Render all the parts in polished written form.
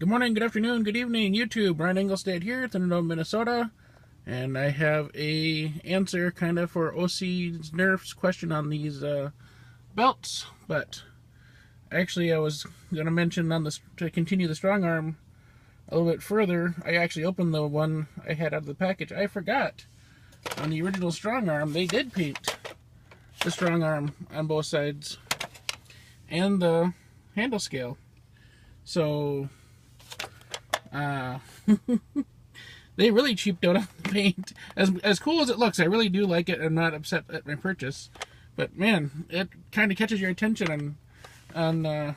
Good morning, good afternoon, good evening, YouTube. Brian Engelstad here, Thunderdome, Minnesota. And I have a answer kind of for OC's nerfs question on these belts. But actually I was going to mention on this, to continue the strong arm a little bit further, I actually opened the one I had out of the package. I forgot, on the original strong arm, they did paint the strong arm on both sides and the handle scale. So they really cheaped out on the paint. As cool as it looks, I really do like it. I'm not upset at my purchase, but man, it kind of catches your attention on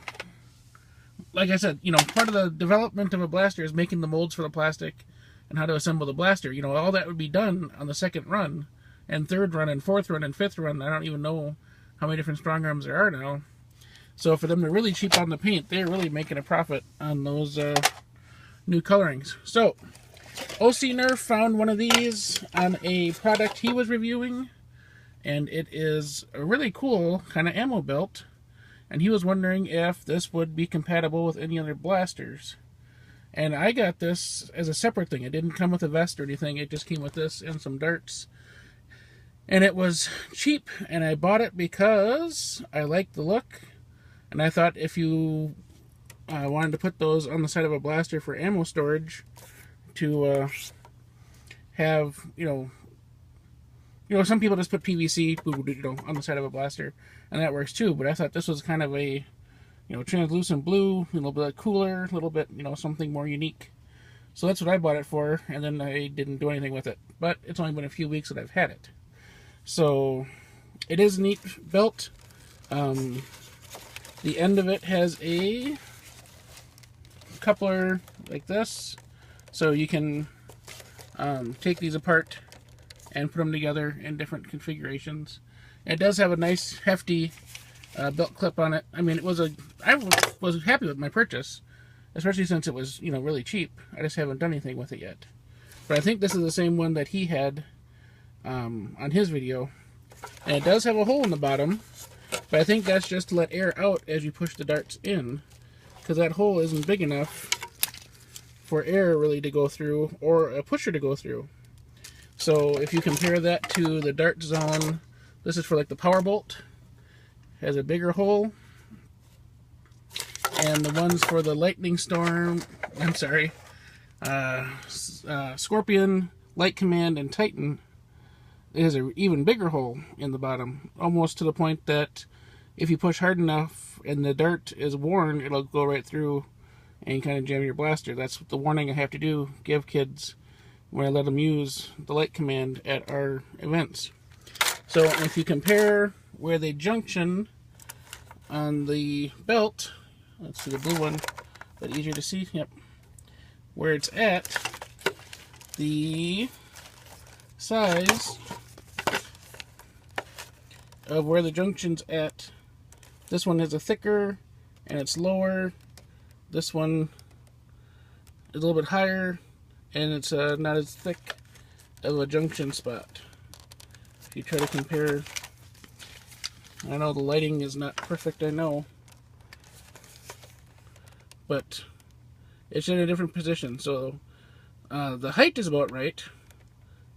like I said, you know, part of the development of a blaster is making the molds for the plastic and how to assemble the blaster. You know, all that would be done on the second run and third run and fourth run and fifth run. I don't even know how many different strong arms there are now. So for them to really cheap on the paint, they're really making a profit on those new colorings. So OC Nerf found one of these on a product he was reviewing, and it is a really cool kind of ammo belt, and he was wondering if this would be compatible with any other blasters. And I got this as a separate thing. It didn't come with a vest or anything. It just came with this and some darts, and it was cheap, and I bought it because I liked the look, and I thought if you wanted to put those on the side of a blaster for ammo storage to have, you know, some people just put PVC, you know, on the side of a blaster, and that works too. But I thought this was kind of a, you know, translucent blue, a little bit cooler, a little bit, you know, something more unique. So that's what I bought it for, and then I didn't do anything with it. But it's only been a few weeks that I've had it. So it is a neat belt. The end of it has a coupler like this, so you can take these apart and put them together in different configurations. It does have a nice hefty belt clip on it. I mean, I was happy with my purchase, especially since it was, you know, really cheap. I just haven't done anything with it yet. But I think this is the same one that he had on his video, and it does have a hole in the bottom, but I think that's just to let air out as you push the darts in, because that hole isn't big enough for air really to go through or a pusher to go through. So if you compare that to the dart zone, this is for like the power bolt, has a bigger hole, and the ones for the lightning storm, I'm sorry, Scorpion, Light Command, and Titan, it has an even bigger hole in the bottom, almost to the point that if you push hard enough and the dart is worn, it'll go right through and kind of jam your blaster. That's the warning I have to give kids when I let them use the Light Command at our events. So if you compare where they junction on the belt, let's see the blue one, but easier to see, yep, where it's at, the size of where the junction's at, this one is a thicker and it's lower. This one is a little bit higher and it's not as thick of a junction spot. If you try to compare, I know the lighting is not perfect, I know, but it's in a different position. So the height is about right,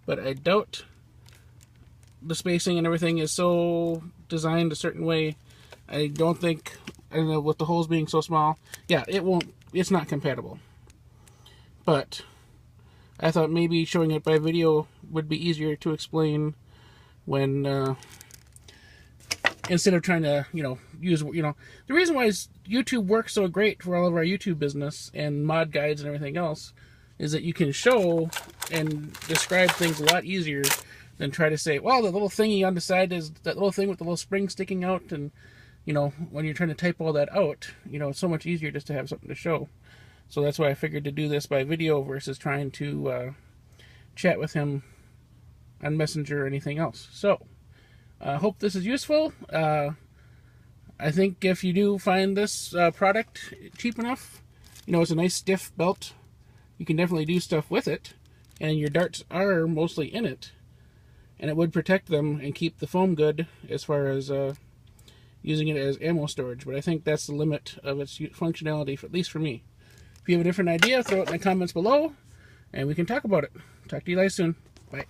but I doubt the spacing and everything is so designed a certain way. I don't think, I don't know, with the holes being so small, yeah, it's not compatible. But I thought maybe showing it by video would be easier to explain when, instead of trying to, you know, use, you know, the reason why YouTube works so great for all of our YouTube business and mod guides and everything else is that you can show and describe things a lot easier than try to say, well, the little thingy on the side is that little thing with the little spring sticking out, and, you know, when you're trying to type all that out, you know, it's so much easier just to have something to show. So that's why I figured to do this by video versus trying to chat with him on Messenger or anything else. So I hope this is useful. I think if you do find this product cheap enough, you know, it's a nice stiff belt, you can definitely do stuff with it, and your darts are mostly in it, and it would protect them and keep the foam good as far as using it as ammo storage. But I think that's the limit of its functionality, at least for me. If you have a different idea, throw it in the comments below, and we can talk about it. Talk to you guys soon. Bye.